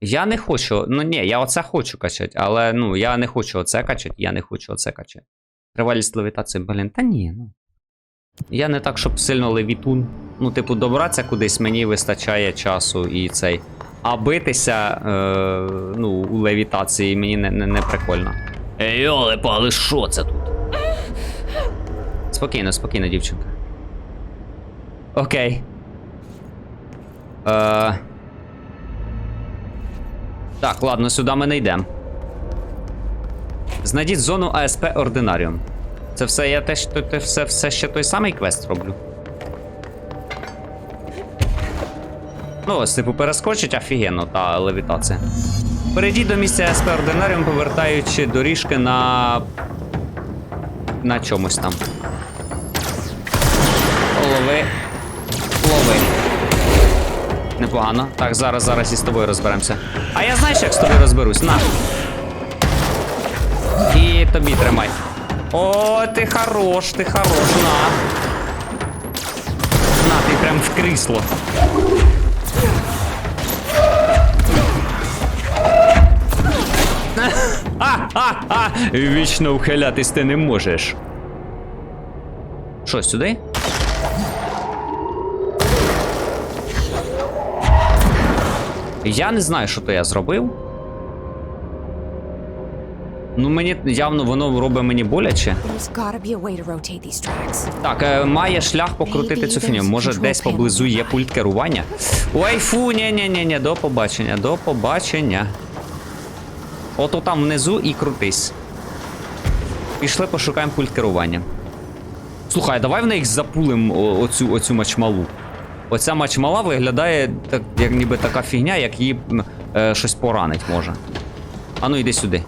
Я не хочу. Ну, ні, я оце хочу качати, але, ну, я не хочу оце качати, я не хочу оце качати. Тривалість левітації, блін, та ні, ну. Я не так, щоб сильно левітун. Ну, типу, добратися кудись мені вистачає часу і цей. А битися, ну, у левітації мені не прикольно. Ей, але що це тут? Спокійно, спокійно, дівчинка. Окей. Так, ладно, сюди ми не йдемо. Знайдіть зону АСП Ординаріум. Це все я все ще той самий квест роблю. Ну, ось, типу, перескочить офігенно та левітація. Перейдіть до місця АСП Ординаріум, повертаючи доріжки на чомусь там. Лови. Непогано. Так, зараз із тобою розберемося. А я знаєш, як з тобою розберусь? На. І тобі тримай. О, ти хорош, на. На, ти прям в крісло. Вічно ухилятись ти не можеш. Що, сюди? Я не знаю, що то я зробив. Ну, мені явно воно робить мені боляче. Так, має шлях покрутити цю фіню. Може, десь поблизу є пульт керування? Ой, фу, ні, до побачення. Ото там внизу і крутись. Пішли, пошукаємо пульт керування. Слухай, давай в них запулим оцю мачмалу. Оця мачмала виглядає так, як ніби така фігня, як її щось поранить може. А ну йди сюди.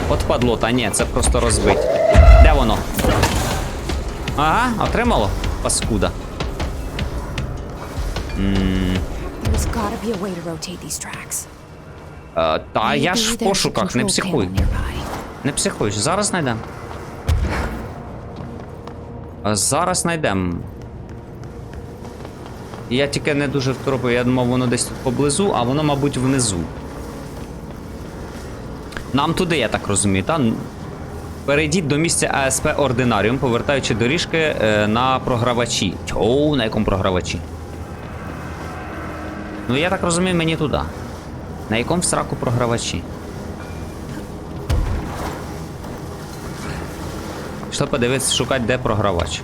От падло, та ні, це просто розбить. Де воно? Ага, отримало? Паскуда. Та я ж в пошуках, не психуй. Не психуй, зараз знайдем. Зараз знайдем. Я тільки не дуже второпив, я думав, воно десь тут поблизу, а воно, мабуть, внизу. Нам туди, я так розумію, та? Перейдіть до місця АСП Ординаріум, повертаючи доріжки на програвачі. Оу, на якому програвачі? Ну, я так розумію, мені туди. На якому в сраку програвачі? Що подивитися, шукати, де програвач.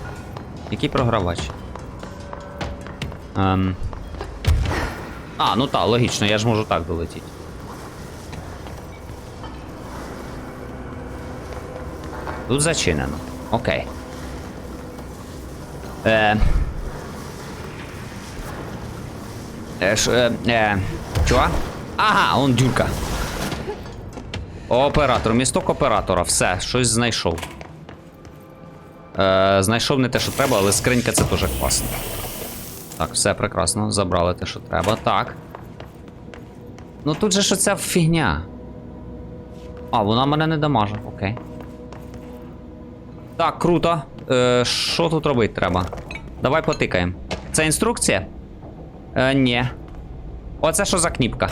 Який програвач? Ну так, логічно, я ж можу так долетіти. Тут зачинено. Окей. Чого? Ага, он дюрка. Оператор, місток оператора. Все, щось знайшов. Знайшов не те, що треба, але скринька це теж класно. Так, все прекрасно. Забрали те, що треба. Так. Ну тут же ж оця фігня. Вона мене не дамаже, окей. Так, круто. Що тут робити треба? Давай потикаємо. Це інструкція? Ні. Оце що за кніпка?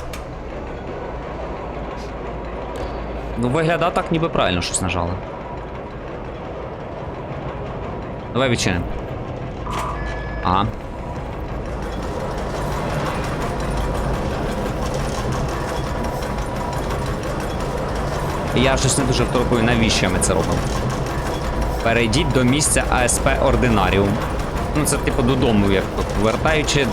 Ну, виглядає так, ніби правильно щось нажали. Давай відчинимо. Ага. Я щось не дуже второпую, навіщо ми це робимо. Перейдіть до місця АСП Ординаріум. Ну, це типу додому, як вертаючи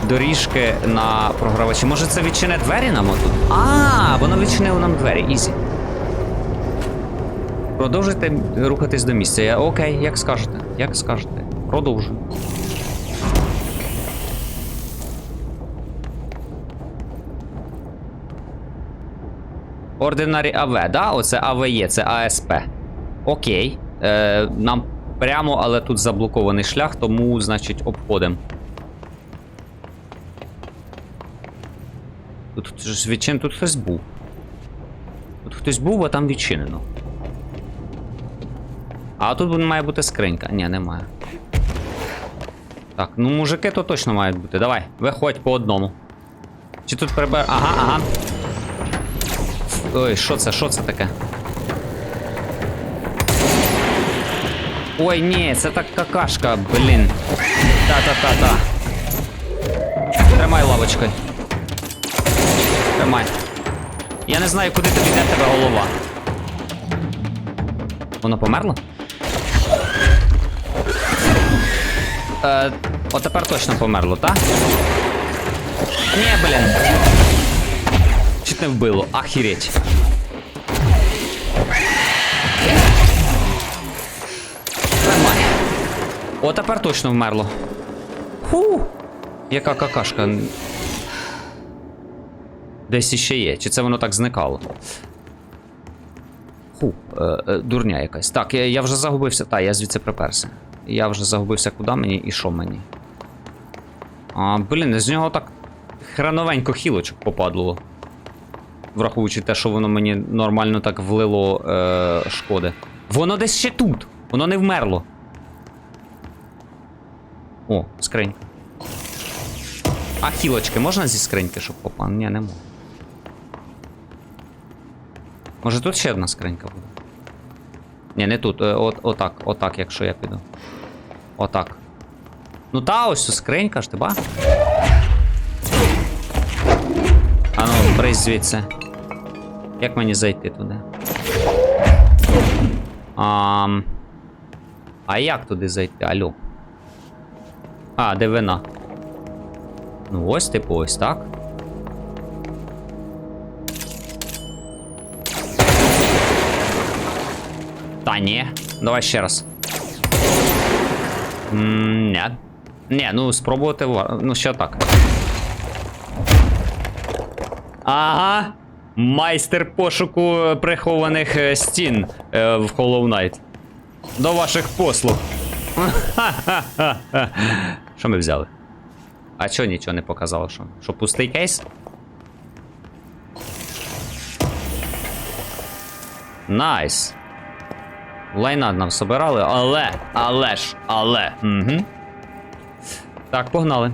доріжки на програвачі. Може це відчине двері нам отут? А, воно відчинило нам двері. Ізі. Продовжуйте рухатись до місця. Окей, як скажете. Як скажете. Продовжуй. Ordinary AV, да? Оце АВЄ, це АСП. Окей. Нам прямо, але тут заблокований шлях, тому, значить, обходимо. Тут ж відчинено, тут хтось був. Тут хтось був, а там відчинено. А тут має бути скринька. Ні, немає. Так, ну мужики то точно мають бути. Давай, виходь по одному. Чи тут прибер... Ага, ага. Ой, що це? Що це таке? Ой, ні, це так какашка, блін. Та-та-та-та. Тримай лавочкою. Тримай. Я не знаю, куди тобі йде тебе голова. Воно померло? От тепер точно померло, так? Ні, блін. Чуть не вбило, ахіреть. Тримай. О, тепер точно вмерло. Фу! Яка какашка. Десь іще є. Чи це воно так зникало? Фу, дурня якась. Так, я вже загубився. Та, я звідси приперся. Я вже загубився, куди мені і що мені. Блін, з нього так хреновенько хілочок попадло. Враховуючи те, що воно мені нормально так влило шкоди. Воно десь ще тут. Воно не вмерло. О, скринька. А хілочки можна зі скриньки, щоб попало? Ні, не можна. Може тут ще одна скринька буде? Ні, не тут. Отак, якщо я піду. Отак. Ну та ось скринька ж, ти ба? Ану, брись звідси. Як мені зайти туди? А як туди зайти? Алло. А, де вина? Ну ось, типу, ось так. Та ні. Давай ще раз. Ні. Ні, ну спробувати. Ну, ще так. Ага. Майстер пошуку прихованих стін в Hollow Knight. До ваших послуг. Що ми взяли? А чого нічого не показало? Що пустий кейс? Найс. Лайна нам собирали, але. Угу. Так, погнали.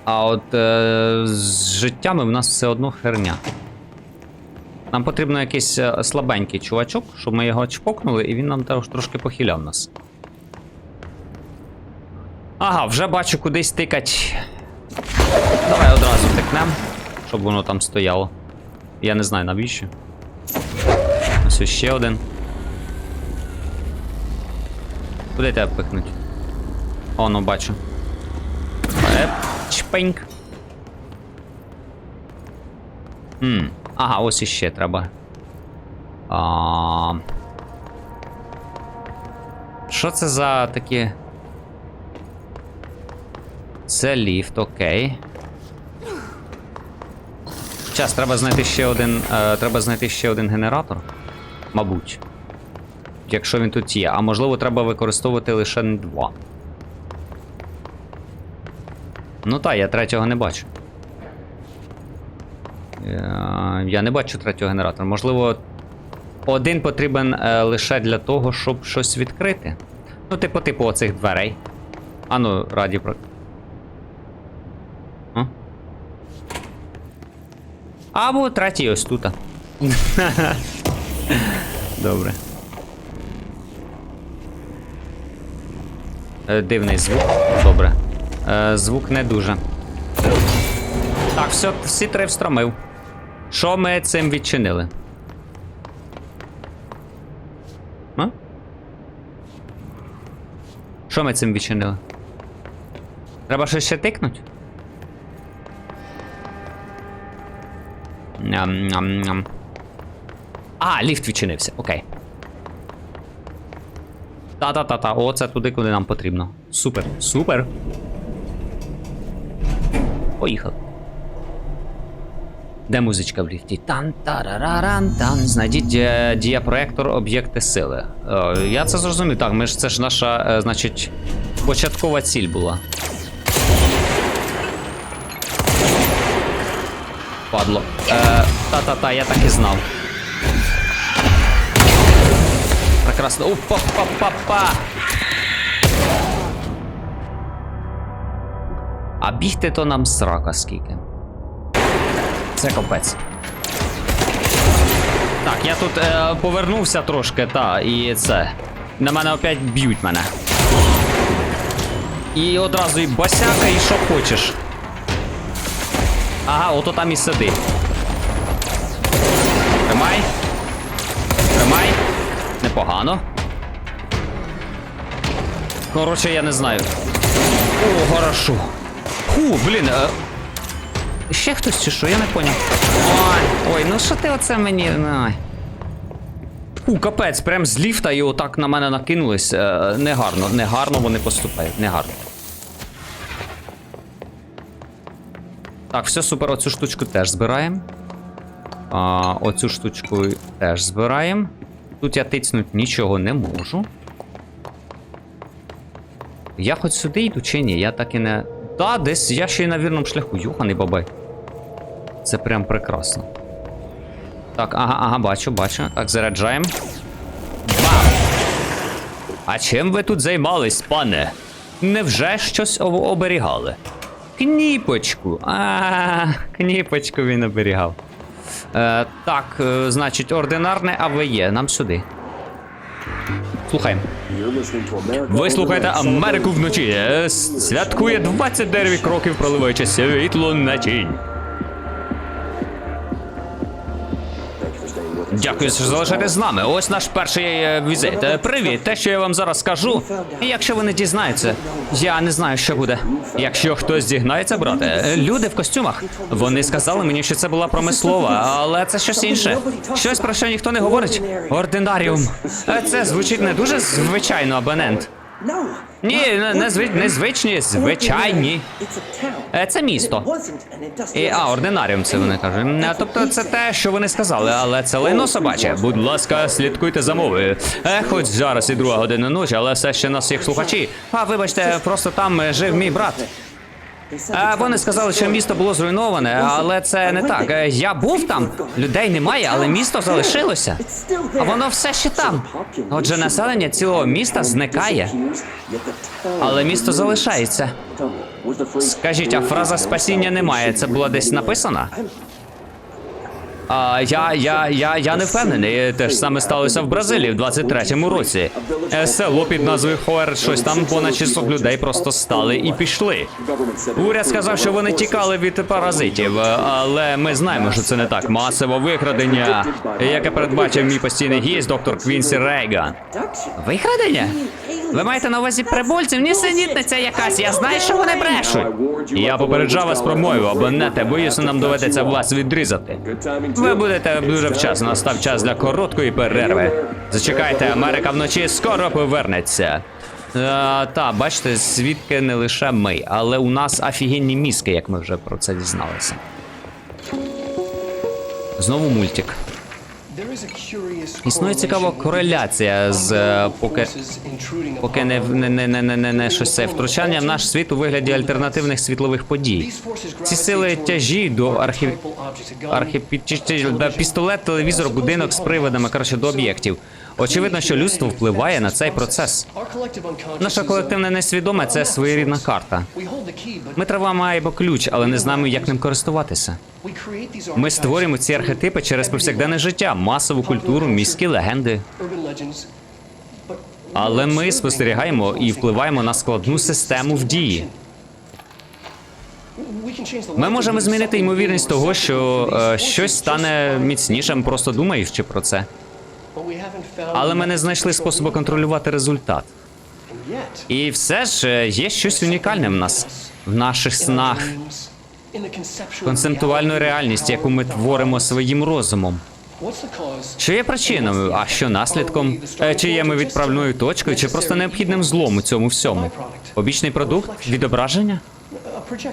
А от з життями в нас все одно херня. Нам потрібно якийсь слабенький чувачок, щоб ми його чпокнули, і він нам трошки похиляв нас. Ага, вже бачу кудись тикать. Давай одразу тикнем, щоб воно там стояло. Я не знаю навіщо. Ось ще один. Куди тебе пихнуть? О, ну бачу. Чпеньк. Ага, ось іще треба. Що це за такі? Це ліфт, окей. Час, треба знайти ще один генератор. Мабуть. Якщо він тут є. А можливо, треба використовувати лише 2. Ну так, я третього не бачу. Я не бачу третього генератора. Можливо, один потрібен лише для того, щоб щось відкрити. Ну, типу оцих дверей. Ану, раді про... Або третій ось тут. Добре. Дивний звук. Добре. Звук не дуже. Так, всі 3 встромив. Що ми цим відчинили? Що ми цим відчинили? Треба щось ще тикнуть? Ням-ням-ням. А, ліфт відчинився, окей. Та-та-та-та, оце туди, куди нам потрібно. Супер, супер. Поїхали. Де музичка в ліфті? Тан-тарараран-тан. Знайдіть діапроектор об'єкти сили. Я це зрозумів. Так, це ж наша, значить, початкова ціль була. Падло. Та-та-та, я так і знав. Прекрасно. Опа-па-па-па! А бігти то нам срака скільки. Це капець. Так, я тут повернувся трошки, і це. На мене опять б'ють мене. І одразу і босяка, і що хочеш. Ага, ото там і сиди. Тримай. Тримай. Непогано. Коротше, я не знаю. О, хорошо. Фу, блін. Ще хтось чи що? Я не поняв. Ой, ну що ти оце мені... Ай. Фу, капець, прям з ліфта і отак на мене накинулись. Негарно, негарно вони поступають, негарно. Так, все, супер, оцю штучку теж збираємо. Оцю штучку теж збираємо. Тут я тицнуть нічого не можу. Я хоч сюди йду чи ні? Я так і не... Та, десь я ще й на вірному шляху. Юханий бабай. Це прям прекрасно. Так, ага, бачу. Так, заряджаємо. Бам! А чим ви тут займались, пане? Невже щось оберігали? Кніпочку. Кніпочку він оберігав. Так, значить, ординарне АВЄ. Нам сюди. Слухаємо. Ви слухаєте Америку вночі. Святкує 29 років, проливаючи світло на тінь. Дякую, що залишаєтесь з нами. Ось наш перший візит. Привіт, те, що я вам зараз скажу. І якщо ви не дізнаєтеся, я не знаю, що буде. Якщо хтось дізнається, брате, люди в костюмах. Вони сказали мені, що це була промислова, але це щось інше. Щось, про що ніхто не говорить. Ординаріум. Це звучить не дуже звичайно, абонент. Ні, незвичні, звичайні. Це місто. Ординаріум це вони кажуть. Тобто це те, що вони сказали, але це лайно собаче. Будь ласка, слідкуйте за мовою. Хоч зараз і 2 година ночі, але все ще нас їх слухачі. Вибачте, просто там жив мій брат. Вони сказали, що місто було зруйноване, але це не так. Я був там, людей немає, але місто залишилося. А воно все ще там. Отже, населення цілого міста зникає. Але місто залишається. Скажіть, а фраза «спасіння немає» це була десь написана? Я не впевнений. Те ж саме сталося в Бразилії в 23-му році. Село під назвою Хуер, щось там понад 600 людей просто стали і пішли. Уряд сказав, що вони тікали від паразитів, але ми знаємо, що це не так. Масове викрадення, яке передбачив мій постійний гість, доктор Квінсі Рейган. Викрадення? Ви маєте на увазі прибульців? Нісенітниця якась, я знаю, що вони брешуть. Я попереджав вас про мою, абоненте, боюся, нам доведеться вас відрізати. Ви будете дуже вчасно, настав час для короткої перерви. Зачекайте, Америка вночі скоро повернеться. Бачите, свідки не лише ми, але у нас офігенні мізки, як ми вже про це дізналися. Знову мультик. Існує цікава кореляція з поки не щось це втручання в наш світ у вигляді альтернативних світлових подій. Ці сили тяжіють до пістолет, телевізор, будинок з приводами, до об'єктів. Очевидно, що людство впливає на цей процес. Наша колективне несвідоме – це своєрідна карта. Ми тримаємо ключ, але не знаємо, як ним користуватися. Ми створюємо ці архетипи через повсякденне життя, масову культуру, міські легенди. Але ми спостерігаємо і впливаємо на складну систему в дії. Ми можемо змінити ймовірність того, що щось стане міцнішим, просто думаючи про це. Але ми не знайшли способу контролювати результат. І все ж є щось унікальне в нас. В наших снах. Концептуальну реальність, яку ми творимо своїм розумом. Що є причиною, а що наслідком? Чи є ми відправною точкою, чи просто необхідним злом у цьому всьому? Побічний продукт? Відображення?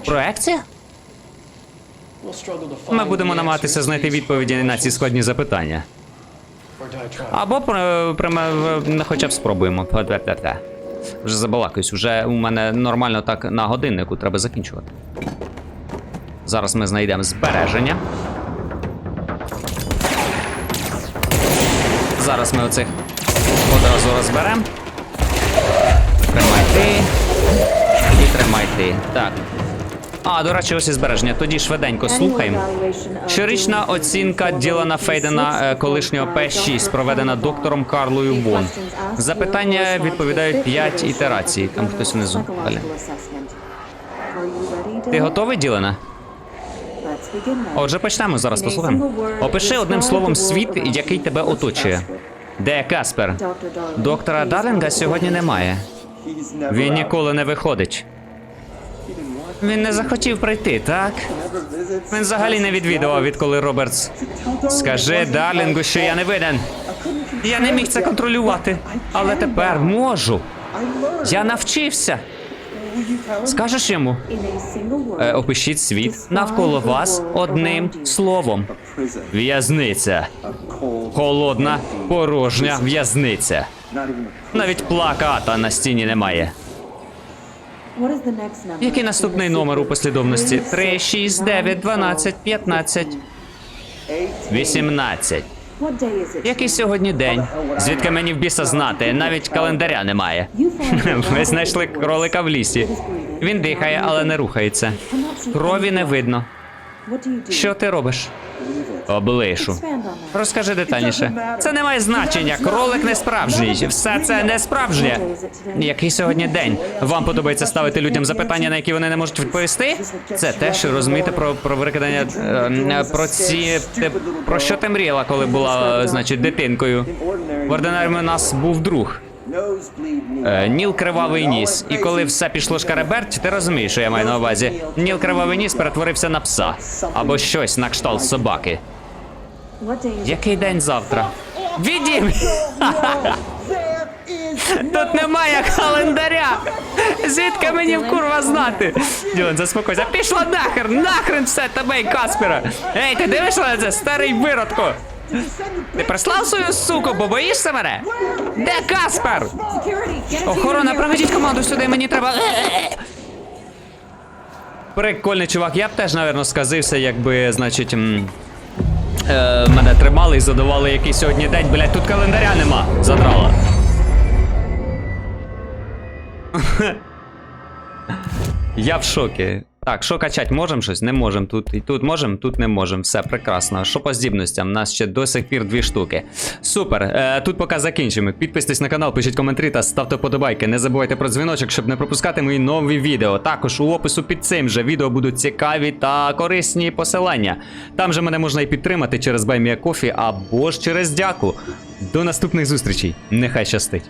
Проекція? Ми будемо намагатися знайти відповіді на ці складні запитання. Або хоча б спробуємо. Вже забалакаюсь, вже у мене нормально так на годиннику, треба закінчувати. Зараз ми знайдемо збереження. Зараз ми оцих одразу розберемо. Тримай ти. І тримай ти. Так. А, до речі, ось і збереження. Тоді швиденько слухаємо. Щорічна оцінка Ділана Фейдена, колишнього П-6, проведена доктором Карлою Вон. Запитання відповідають 5 ітерацій. Там хтось внизу. Далі. Ти готовий, Ділане? Отже, почнемо зараз, послухаємо. Опиши одним словом світ, який тебе оточує. Де Каспер? Доктора Дарлінга сьогодні немає. Він ніколи не виходить. Він не захотів прийти, так? Він взагалі не відвідував, відколи Робертс. Скажи Дарлінгу, що я не винен. Я не міг це контролювати, але тепер можу. Я навчився. Скажеш йому? Опишіть світ навколо вас одним словом. В'язниця. Холодна, порожня в'язниця. Навіть плаката на стіні немає. Який наступний номер у послідовності? 3, 6, 9, 12, 15, 18. Який сьогодні день? Звідки мені в біса знати? Навіть календаря немає. Ви знайшли кролика в лісі. Він дихає, але не рухається. Крові не видно. Що ти робиш? Облишу. Розкажи детальніше. Це не має значення. Кролик не справжній. Все це не справжнє. Який сьогодні день? Вам подобається ставити людям запитання, на які вони не можуть відповісти? Це те, що розумієте про викидання... Про що ти мріяла, коли була, значить, дитинкою? В ординаріумі у нас був друг. Ніл Кривавий Ніс. І коли все пішло шкареберть, ти розумієш, що я маю на увазі. Ніл Кривавий Ніс перетворився на пса. Або щось на кшталт собаки. Який день завтра? Відім! Тут немає календаря! Звідки мені курва знати? Ділан, заспокойся. Пішла нахер! Нахрен все тебе і Каспера! Ей, ти дивишся на це, старий виродко? Ти прислав свою суку, бо боїшся мене? Де Каспер? Охорона, проведіть команду сюди, мені треба... Прикольний чувак, я б теж, напевно, сказився, якби, значить... мене тримали і задавали, який сьогодні день. Блять, тут календаря нема. Задрала. Я в шокі. Так, що качать? Можем щось? Не можем. Тут можем, тут не можем. Все, прекрасно. Що по здібностям? У нас ще до сих пір 2 штуки. Супер. Тут поки закінчимо. Підписуйтесь на канал, пишіть коментарі та ставте подобайки. Не забувайте про дзвіночок, щоб не пропускати мої нові відео. Також у опису під цим же відео будуть цікаві та корисні посилання. Там же мене можна і підтримати через Buy Me a Coffee або ж через дяку. До наступних зустрічей. Нехай щастить.